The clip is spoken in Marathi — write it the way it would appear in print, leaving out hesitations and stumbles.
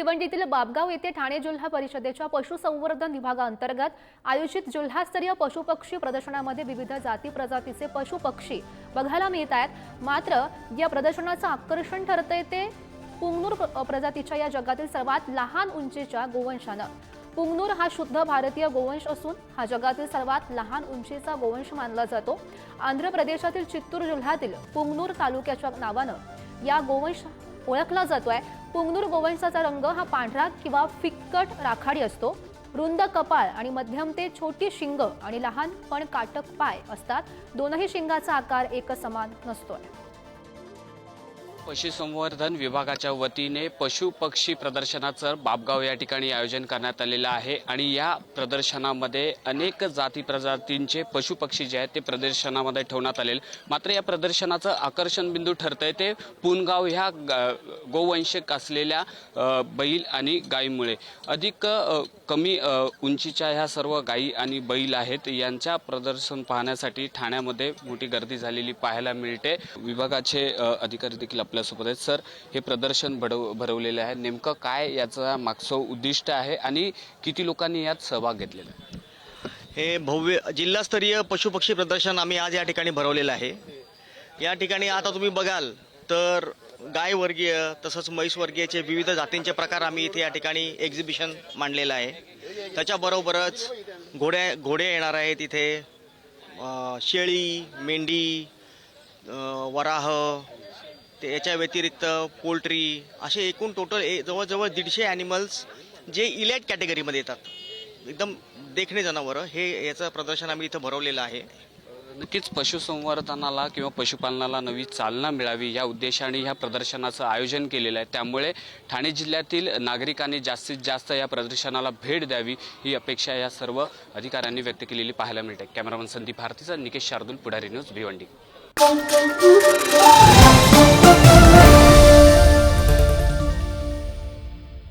भिवंडीतील बाबगाव येथे ठाणे जिल्हा परिषदेच्या पशुसंवर्धन विभागाअंतर्गत आयोजित जिल्हास्तरीय पशुपक्षी प्रदर्शनामध्ये विविध जाती प्रजातीचे पशुपक्षी बघायला मिळत आहेत। मात्र या प्रदर्शनाचं आकर्षण ठरतंय ते पुंगनूर प्रजातीच्या या जगातील सर्वात लहान उंचीच्या गोवंशानं। पुंगनूर हा शुद्ध भारतीय गोवंश असून हा जगातील सर्वात लहान उंचीचा गोवंश मानला जातो। आंध्र प्रदेशातील चित्तूर जिल्ह्यातील पुंगनूर तालुक्याच्या नावानं या गोवंश ओळखला जातोय। पुंगनूर गोवंशाचा रंग हा पांढरा किंवा फिक्कट राखाडी असतो। रुंद कपाळ आणि मध्यम ते छोटी शिंग आणि लहान पण काटक पाय असतात। दोनही शिंगाचा आकार एकसमान नसतोय। पशुसंवर्धन विभागाच्या वतीने पशु पक्षी प्रदर्शनाचं बाबगाव या ठिकाणी आयोजन करण्यात आलेलं आहे आणि या प्रदर्शनामध्ये अनेक जाती प्रजातींचे पशु पक्षी जे आहेत ते प्रदर्शनामध्ये ठेवण्यात आले। मात्र या प्रदर्शनाचं आकर्षण बिंदू ठरतंय ते पुनगाव ह्या गोवंशक असलेल्या बैल आणि गायीमुळे। अधिक कमी उंचीच्या ह्या सर्व गायी आणि बैल आहेत, यांच्या प्रदर्शन पाहण्यासाठी ठाण्यामध्ये मोठी गर्दी झालेली पाहायला मिळते। विभागाचे अधिकारी देखील आपल्यासोबत आहेत। सर, हे प्रदर्शन भरवलेले आहे, नेमकं काय याचा मागचं उद्दिष्ट आहे आणि किती लोकांनी यात सहभाग घेतलेला आहे? हे भव्य जिल्हास्तरीय पशुपक्षी प्रदर्शन आम्ही आज या ठिकाणी भरवलेलं आहे। या ठिकाणी आता तुम्ही बघाल तर गाय वर्गीय तसंच म्हैस वर्गीयचे विविध जातींचे प्रकार आम्ही इथे या ठिकाणी एक्झिबिशन मांडलेलं आहे। त्याच्याबरोबरच घोडे येणार आहेत इथे, शेळी, मेंढी, वराह, याच्या व्यतिरिक्त पोल्ट्री, असे एकूण टोटल जवळजवळ 150 ॲनिमल्स जे इलाइट कॅटेगरीमध्ये येतात, एकदम देखणे जनावरं, हे याचं प्रदर्शन आम्ही इथं भरवलेलं आहे। नक्कीच पशुसंवर्धनाला किंवा पशुपालनाला नवी चालना मिळावी या उद्देशाने ह्या प्रदर्शनाचं आयोजन केलेलं आहे। त्यामुळे ठाणे जिल्ह्यातील नागरिकांनी जास्तीत जास्त या प्रदर्शनाला भेट द्यावी ही अपेक्षा या सर्व अधिकाऱ्यांनी व्यक्त केलेली पाहायला मिळते। कॅमेरामन संदीप भारतीचा निकेश शार्दूल, पुढारी न्यूज, भिवंडी।